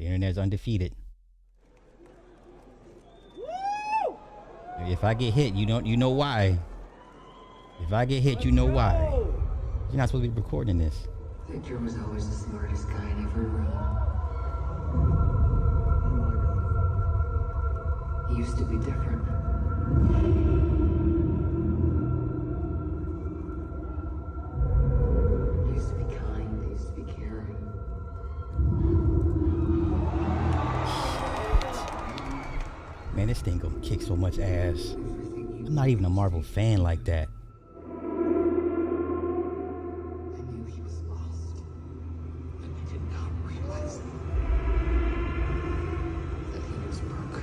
The internet's undefeated. If I get hit, you know why. If I get hit, you know why. You're not supposed to be recording this. Victor was always the smartest guy in every room. Oh my God. He used to be different. He used to be kind, he used to be caring. Man, this thing gonna kick so much ass. I'm not even a Marvel fan like that. I knew he was lost, and I did not realize that he was broken.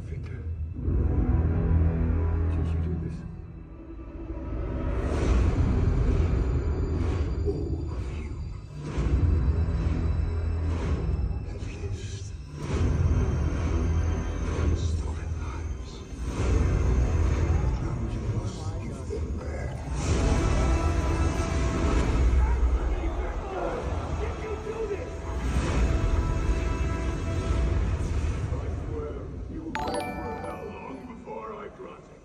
Victor, did you do this? All of you have lived and stolen lives. Now you must give them back. You wait for how long before I grant it?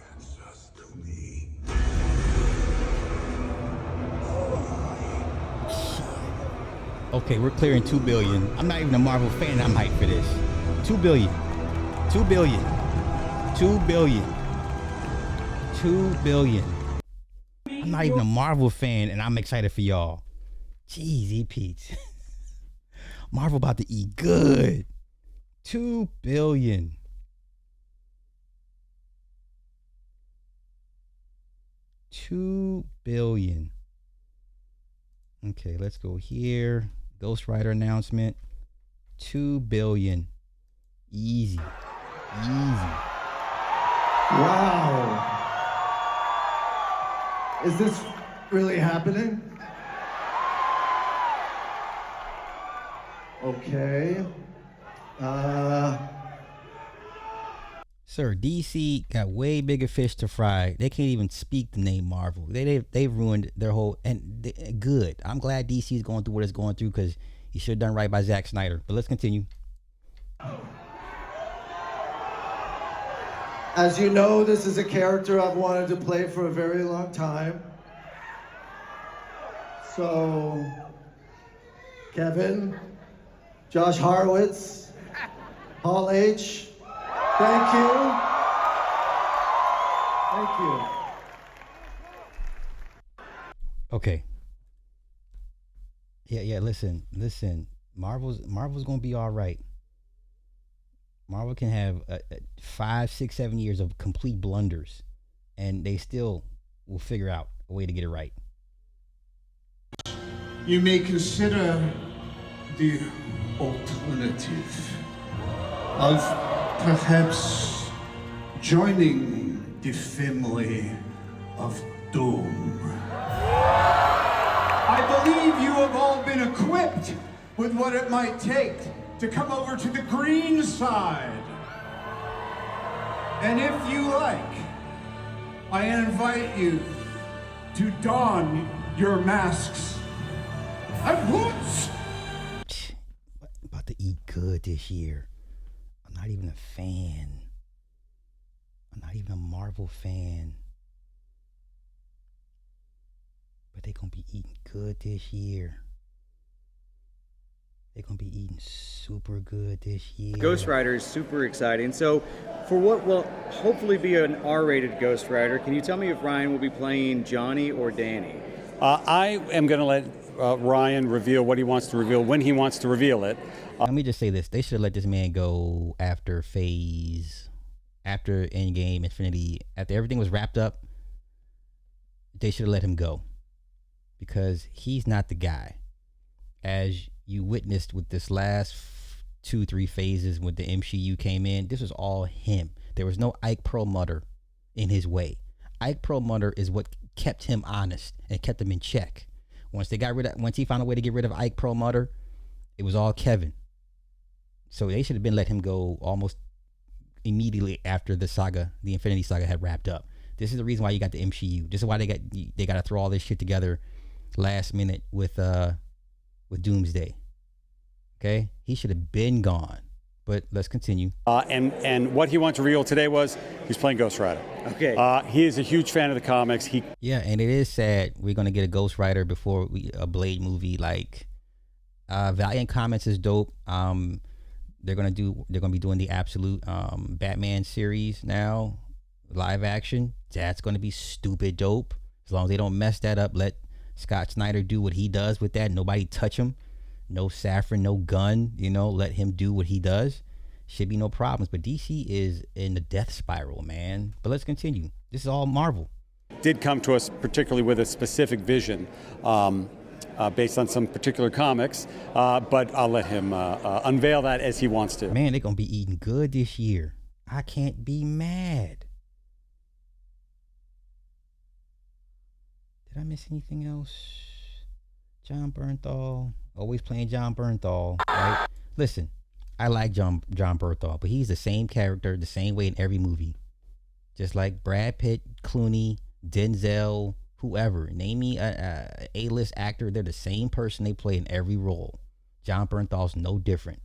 Answers to me. Okay, we're clearing 2 billion. I'm not even a Marvel fan. I'm hyped for this. 2 billion. 2 billion. 2 billion. 2 billion. I'm not even a Marvel fan, and I'm excited for y'all. Jeez, Pete. Marvel about to eat good. 2 billion. $2 billion. Okay, let's go here. Ghost Rider announcement. 2 billion. Easy. Easy. Wow. Is this really happening? Okay. Sir, DC got way bigger fish to fry. They can't even speak the name Marvel. They've ruined their whole, and good. I'm glad DC is going through what it's going through, because he should have done right by Zack Snyder. But let's continue. As you know, this is a character I've wanted to play for a very long time. So, Kevin, Josh Horowitz, Paul H., thank you. Thank you. Okay. Yeah. Listen. Marvel's gonna be all right. Marvel can have 5, 6, 7 years of complete blunders, and they still will figure out a way to get it right. You may consider the alternative of perhaps joining the family of Doom. I believe you have all been equipped with what it might take to come over to the green side. And if you like, I invite you to don your masks at once. About to eat good this year. I'm not even a fan. I'm not even a Marvel fan. But they're gonna be eating good this year. They're gonna be eating super good this year. Ghost Rider is super exciting. So, for what will hopefully be an R-rated Ghost Rider, can you tell me if Ryan will be playing Johnny or Danny? I am going to let Ryan reveal what he wants to reveal when he wants to reveal it. Let me just say this: they should have let this man go after Phase, after Endgame, Infinity, after everything was wrapped up. They should have let him go, because he's not the guy. As you witnessed with this last 2-3 phases when the MCU came in, this was all him. There was no Ike Perlmutter in his way. Ike Perlmutter is what kept him honest and kept him in check. Once he found a way to get rid of Ike Perlmutter, it was all Kevin. So they should have been let him go almost immediately after the Infinity Saga had wrapped up. This is the reason why you got the MCU. This is why they got to throw all this shit together last minute with Doomsday. Okay, he should have been gone. But let's continue. And what he wanted to reveal today was he's playing Ghost Rider. Okay. He is a huge fan of the comics. Yeah, and it is sad we're gonna get a Ghost Rider before a Blade movie. Like, Valiant Comics is dope. They're gonna be doing the Absolute Batman series now, live action. That's gonna be stupid dope. As long as they don't mess that up, let Scott Snyder do what he does with that. Nobody touch him. No Saffron, no gun. Let him do what he does. Should be no problems. But DC is in the death spiral, man. But let's continue. This is all Marvel. Did come to us particularly with a specific vision based on some particular comics, but I'll let him unveil that as he wants to. Man, they're going to be eating good this year. I can't be mad. Did I miss anything else? John Bernthal. Always playing John Bernthal, right? Listen, I like John Bernthal, but he's the same character, the same way in every movie. Just like Brad Pitt, Clooney, Denzel, whoever. Name me a A-list actor. They're the same person they play in every role. John Bernthal's no different.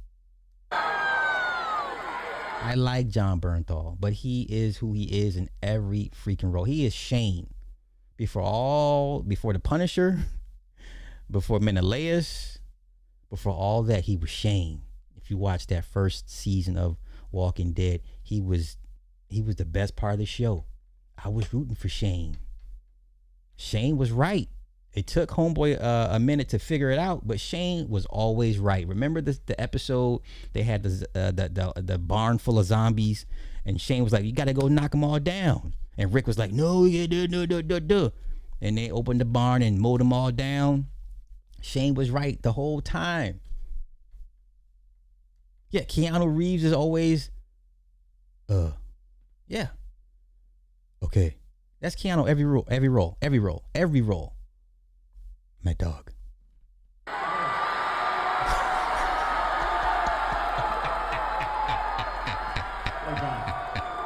I like John Bernthal, but he is who he is in every freaking role. He is Shane. Before the Punisher, before Menelaus, before all that, he was Shane. If you watch that first season of Walking Dead, he was the best part of the show. I was rooting for Shane. Shane was right. It took Homeboy a minute to figure it out, but Shane was always right. Remember the episode they had the barn full of zombies, and Shane was like, "You got to go knock them all down." And Rick was like, "No, yeah, no." And they opened the barn and mowed them all down. Shane was right the whole time. Yeah, Keanu Reeves is always, yeah. Okay. That's Keanu every role. My dog.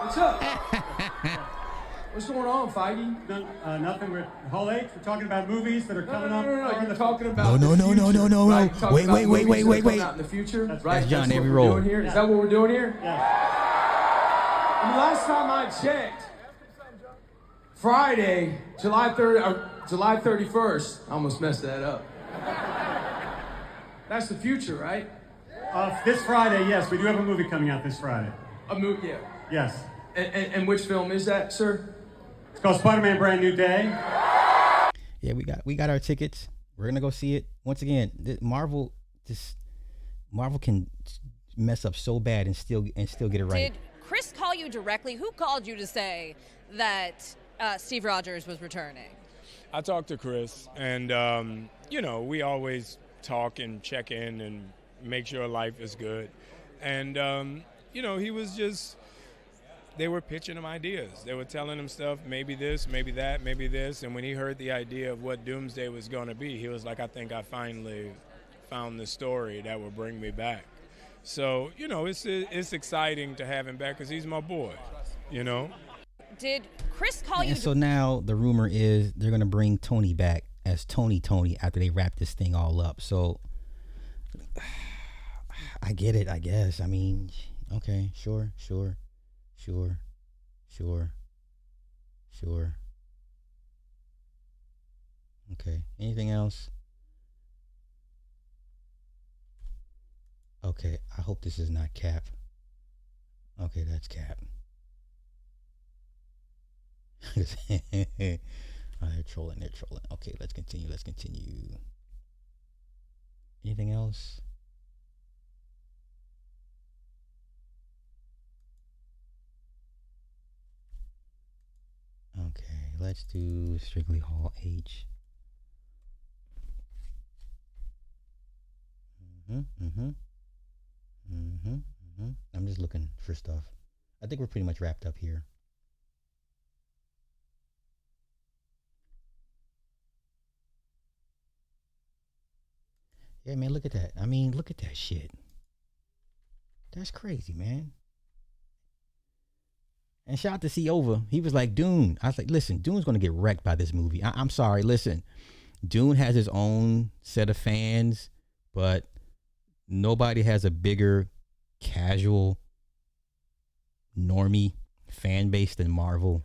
What's up? What's going on, Feige? Nothing. We're Hall H. We're talking about movies that are coming up. No. You're talking about No. Right? You're talking about movies that are Wait. coming out in the future. That's right. That's John, what every we're role. doing here. Is that what we're doing here? Yeah. I mean, last time I checked, Friday, July 31st. I almost messed that up. That's the future, right? This Friday, yes, we do have a movie coming out this Friday. A movie, yeah. Yes. And which film is that, sir? It's called Spider-Man: Brand New Day. Yeah, we got our tickets. We're gonna go see it. Once again, Marvel can mess up so bad and still get it right. Did Chris call you directly? Who called you to say that Steve Rogers was returning? I talked to Chris, and we always talk and check in and make sure life is good. And he was just. They were pitching him ideas. They were telling him stuff, maybe this, maybe that, maybe this. And when he heard the idea of what Doomsday was going to be, he was like, I think I finally found the story that will bring me back. So, it's exciting to have him back because he's my boy, Did Chris call you? And so now the rumor is they're going to bring Tony back as Tony after they wrap this thing all up. So I get it, I guess. I mean, okay, sure. Okay. Anything else? Okay. I hope this is not Cap. Okay, that's Cap. They're trolling. Okay, let's continue. Anything else? Okay, let's do strictly Hall H. I'm just looking for stuff. I think we're pretty much wrapped up here. Yeah, man, look at that. I mean, look at that shit. That's crazy, man. And shout out to C Over. He was like, Dune. I was like, listen, Dune's gonna get wrecked by this movie. I'm sorry. Listen, Dune has his own set of fans, but nobody has a bigger casual normie fan base than Marvel.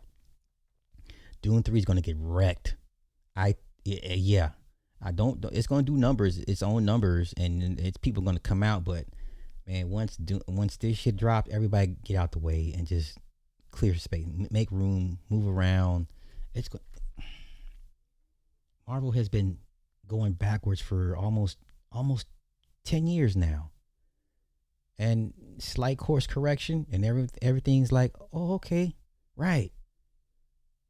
Dune 3 is gonna get wrecked. Yeah. I don't. It's gonna do numbers, its own numbers, and it's people gonna come out. But man, once this shit drops, everybody get out the way and just clear space, make room, move around. Marvel has been going backwards for almost 10 years now, and slight course correction, and everything's like, oh, okay, right.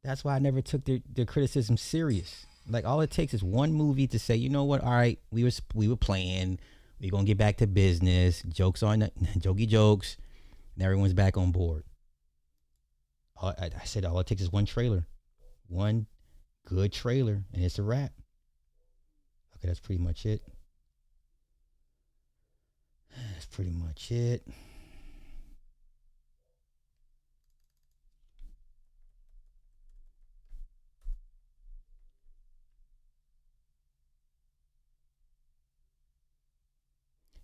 That's why I never took their criticism serious. Like, all it takes is one movie to say, you know what, all right, we were playing, we're gonna get back to business, jokes on jokey jokes, and everyone's back on board. I said all it takes is one trailer, one good trailer, and it's a wrap. Okay, that's pretty much it. That's pretty much it.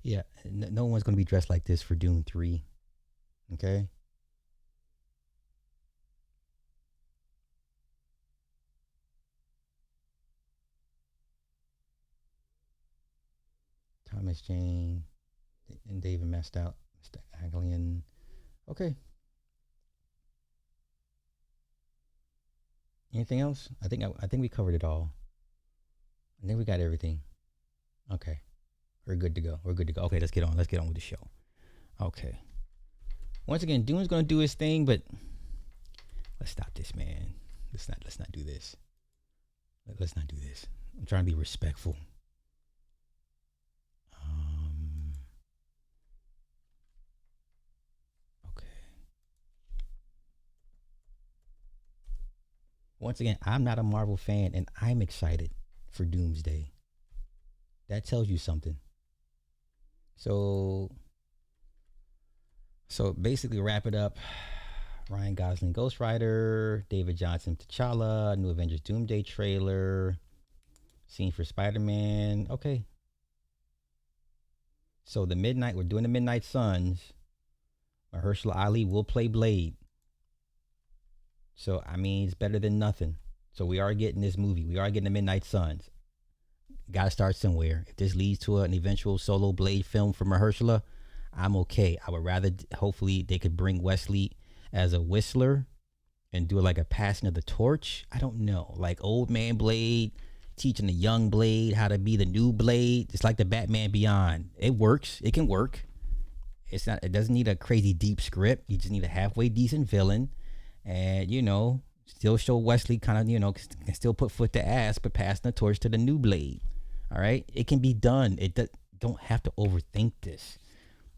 Yeah, no one's going to be dressed like this for Dune 3. Okay? Thomas Jane and David messed out. Mr. Aglian. Okay. Anything else? I think we covered it all. I think we got everything. Okay. We're good to go. Okay, let's get on with the show. Okay. Once again, Dune's gonna do his thing, but let's stop this, man. Let's not do this. Let's not do this. I'm trying to be respectful. Okay. Once again, I'm not a Marvel fan, and I'm excited for Doomsday. That tells you something. So basically, wrap it up. Ryan Gosling, Ghost Rider. David Johnson, T'Challa. New Avengers Doomsday trailer. Scene for Spider-Man. Okay. So we're doing the Midnight Suns. Mahershala Ali will play Blade. So, I mean, it's better than nothing. So we are getting this movie. We are getting the Midnight Suns. Got to start somewhere. If this leads to an eventual solo Blade film for Mahershala, I'm okay. I would rather, hopefully, they could bring Wesley as a whistler and do like a passing of the torch. I don't know. Like old man Blade teaching the young Blade how to be the new Blade. It's like the Batman Beyond. It works. It can work. It doesn't need a crazy deep script. You just need a halfway decent villain. And, still show Wesley kind of, can still put foot to ass, but passing the torch to the new Blade. All right, it can be done. Don't have to overthink this.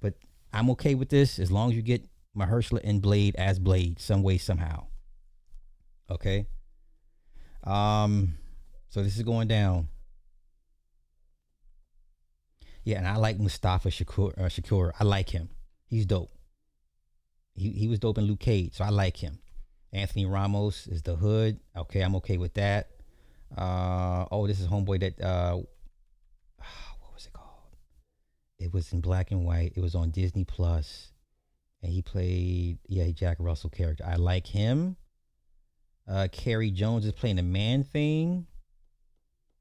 But I'm okay with this as long as you get Mahershala and Blade as Blade some way, somehow. Okay. So this is going down. Yeah, and I like Mustafa Shakur. I like him. He's dope. He was dope in Luke Cage, so I like him. Anthony Ramos is the Hood. Okay, I'm okay with that. This is homeboy that what was it called? It was in black and white. It was on Disney Plus, and he played Jack Russell character. I like him. Carrie Jones is playing the Man-Thing.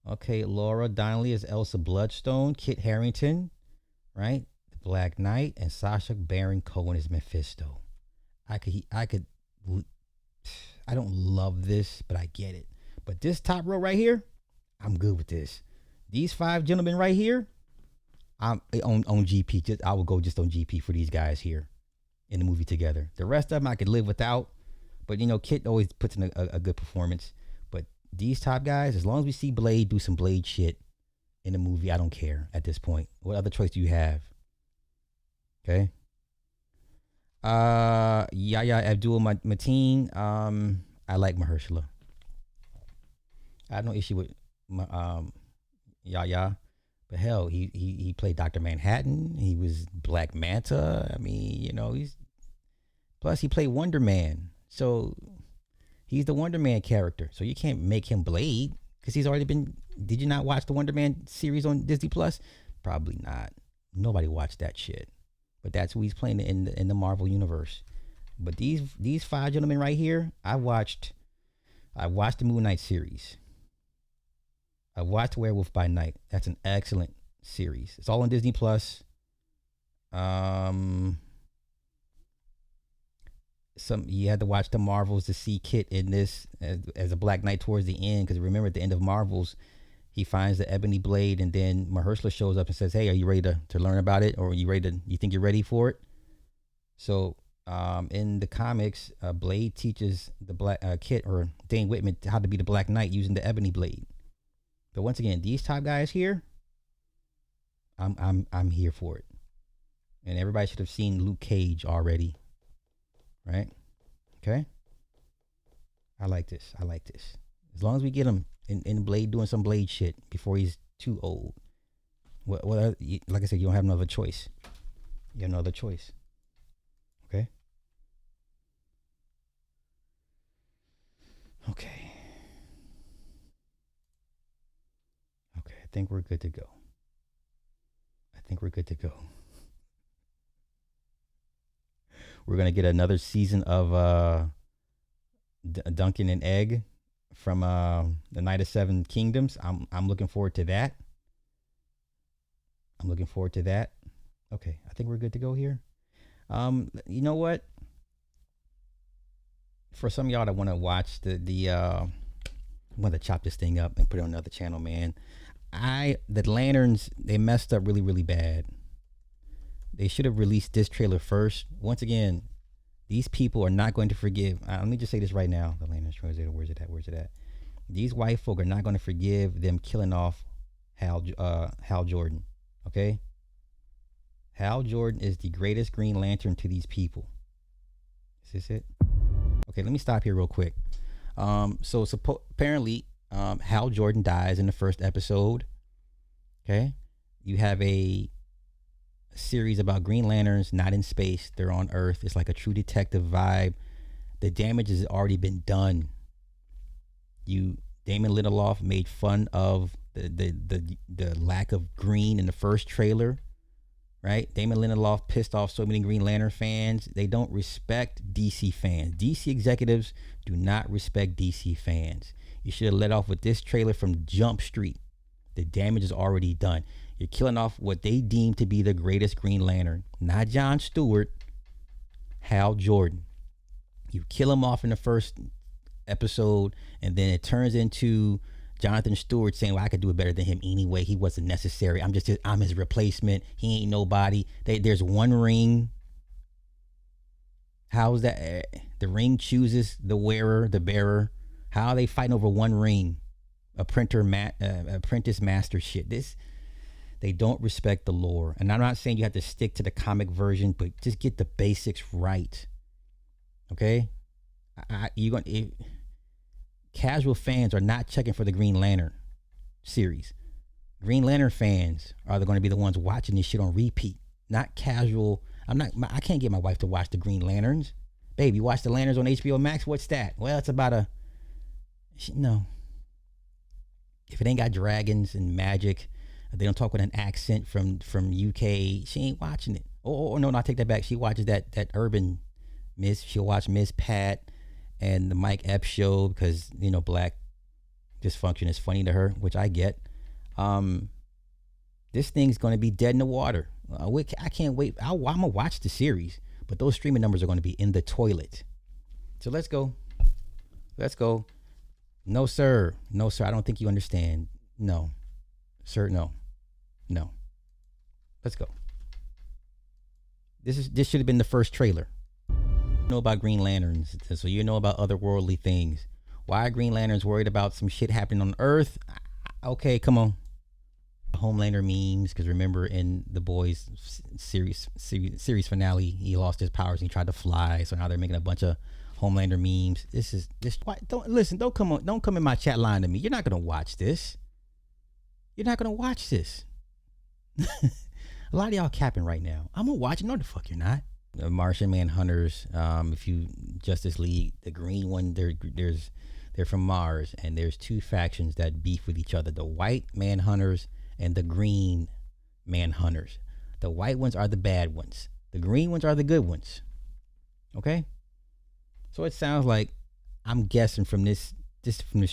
Okay, Laura Donnelly is Elsa Bloodstone. Kit Harington, right? The Black Knight, and Sacha Baron Cohen is Mephisto. I don't love this, but I get it. But this top row right here, I'm good with this. These 5 gentlemen right here, I'm on GP. I will go just on GP for these guys here in the movie together. The rest of them I could live without, but Kit always puts in a good performance. But these top guys, as long as we see Blade do some Blade shit in the movie, I don't care at this point. What other choice do you have? Okay. Yahya Abdul Mateen. I like Mahershala. I have no issue with Yahya, But hell, he played Dr. Manhattan. He was Black Manta. I mean, you know, plus he played Wonder Man. So he's the Wonder Man character. So you can't make him Blade because he's already been. Did you not watch the Wonder Man series on Disney Plus? Probably not. Nobody watched that shit. But that's who he's playing in the Marvel universe. But these five gentlemen right here, I watched the Moon Knight series. I watched Werewolf by Night. That's an excellent series. It's all on Disney Plus. You had to watch the Marvels to see Kit in this as a Black Knight towards the end, because remember at the end of Marvels, he finds the ebony blade, and then Mahershala shows up and says, "Hey, are you ready to learn about it, or you think you're ready for it?" So in the comics, Blade teaches the Black Kit or Dane Whitman how to be the Black Knight using the ebony blade. But once again, these top guys here, I'm here for it. And everybody should have seen Luke Cage already. Right? Okay? I like this. As long as we get him in Blade doing some Blade shit before he's too old. Well, like I said, you don't have another choice. You have no other choice. Okay? Okay. I think we're good to go. We're going to get another season of Duncan and Egg from the Night of Seven Kingdoms. I'm looking forward to that. Okay, I think we're good to go here. You know what? For some of y'all that want to watch I'm going to chop this thing up and put it on another channel, man. The Lanterns, they messed up really, really bad. They should have released this trailer first. Once again, these people are not going to forgive. Let me just say this right now. The Lanterns, where's it at? These white folk are not going to forgive them killing off Hal Jordan. Okay? Hal Jordan is the greatest Green Lantern to these people. Is this it? Okay, let me stop here real quick. Apparently, Hal Jordan dies in the first episode. Okay, you have a series about Green Lanterns not in space; they're on Earth. It's like a True Detective vibe. The damage has already been done. Damon Lindelof made fun of the lack of green in the first trailer, right? Damon Lindelof pissed off so many Green Lantern fans. They don't respect DC fans. DC executives do not respect DC fans. You should have let off with this trailer from Jump Street. The damage is already done. You're killing off what they deem to be the greatest Green Lantern. Not John Stewart, Hal Jordan. You kill him off in the first episode, and then it turns into Jonathan Stewart saying, "Well, I could do it better than him anyway. He wasn't necessary. I'm his replacement. He ain't nobody." There's one ring. How's that? The ring chooses the wearer, the bearer. How are they fighting over one ring? Apprentice master shit. They don't respect the lore. And I'm not saying you have to stick to the comic version, but just get the basics right. Okay? Casual fans are not checking for the Green Lantern series. Green Lantern fans are going to be the ones watching this shit on repeat. Not casual. I can't get my wife to watch the Green Lanterns. Babe, you watch the Lanterns on HBO Max? What's that? Well, it's about no. If it ain't got dragons and magic, they don't talk with an accent from UK, she ain't watching it. No, I take that back. She watches that urban Miss. She'll watch Miss Pat and the Mike Epps show because, black dysfunction is funny to her, which I get. This thing's going to be dead in the water. I can't wait. I'm going to watch the series, but those streaming numbers are going to be in the toilet. So let's go. No, sir. I don't think you understand. No. Sir, no. Let's go. This should have been the first trailer. You know about Green Lanterns, so you know about otherworldly things. Why are Green Lanterns worried about some shit happening on Earth? Okay, come on. Homelander memes, because remember in The Boys series finale, he lost his powers and he tried to fly. So now they're making a bunch of Homelander memes. Don't come in my chat line to me. You're not gonna watch this. A lot of y'all capping right now. I'm gonna watch it. No, the fuck you're not. The Martian Manhunters. If you Justice League, the green one, they're from Mars, and there's two factions that beef with each other: the white Manhunters and the green Manhunters. The white ones are the bad ones. The green ones are the good ones. Okay. So it sounds like, I'm guessing from this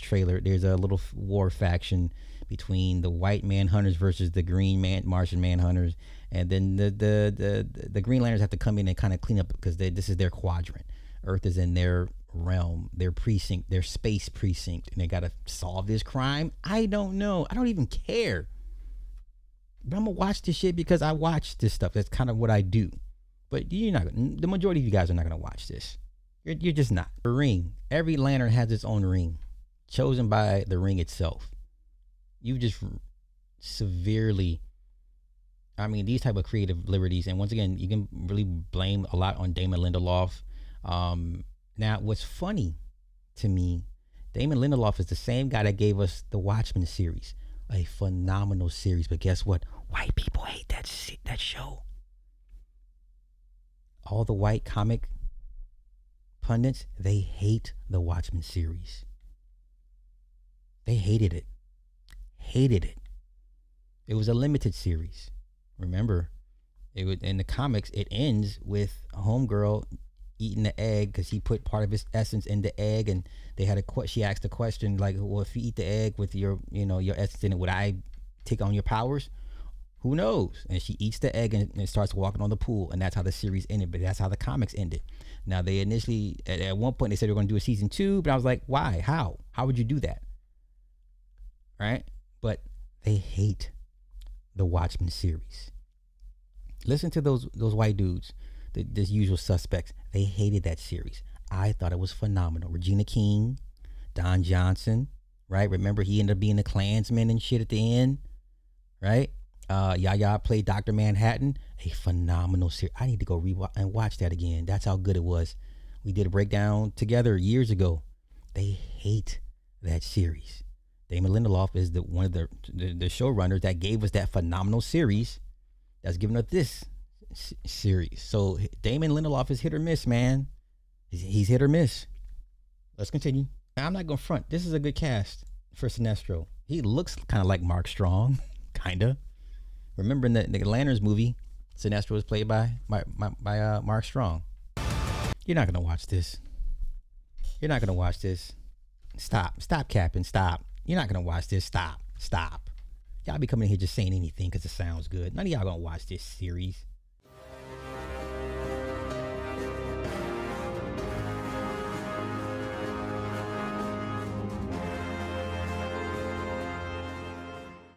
trailer, there's a little war faction between the white Manhunters versus the green Martian Manhunters, and then the Green Lanterns have to come in and kind of clean up because this is their quadrant. Earth is in their realm, their precinct, their space precinct, and they got to solve this crime. I don't know. I don't even care. But I'm gonna watch this shit because I watch this stuff. That's kind of what I do. But you're not. The majority of you guys are not gonna watch this. You're just not. The ring. Every lantern has its own ring, chosen by the ring itself. You just severely. I mean, these type of creative liberties, and once again, you can really blame a lot on Damon Lindelof. Now, what's funny to me, Damon Lindelof is the same guy that gave us the Watchmen series, a phenomenal series. But guess what? White people hate that show. All the white comic pundits, they hate the Watchmen series. They hated it. It was a limited series. Remember, it was in the comics. It ends with a homegirl eating the egg because he put part of his essence in the egg, and they had she asked the question like, "Well, if you eat the egg with your essence in it, would I take on your powers?" Who knows? And she eats the egg and starts walking on the pool, and that's how the series ended. But that's how the comics ended. Now, they initially, at one point, they said they were going to do a season 2, but I was like, why? How would you do that? Right? But they hate the Watchmen series. Listen to those white dudes, the usual suspects. They hated that series. I thought it was phenomenal. Regina King, Don Johnson, right? Remember, he ended up being a Klansman and shit at the end, right? Yaya played Dr. Manhattan, a phenomenal series. I need to go and watch that again. That's how good it was. We did a breakdown together years ago. They hate that series. Damon Lindelof is one of the showrunners that gave us that phenomenal series that's giving us this series. So Damon Lindelof is hit or miss, man. He's hit or miss. Let's continue. I'm not going to front. This is a good cast for Sinestro. He looks kind of like Mark Strong, kind of. Remember in the Lanterns movie, Sinestro was played by Mark Strong. You're not gonna watch this. Stop capping. Stop. You're not gonna watch this. Stop. Y'all be coming in here just saying anything because it sounds good. None of y'all gonna watch this series.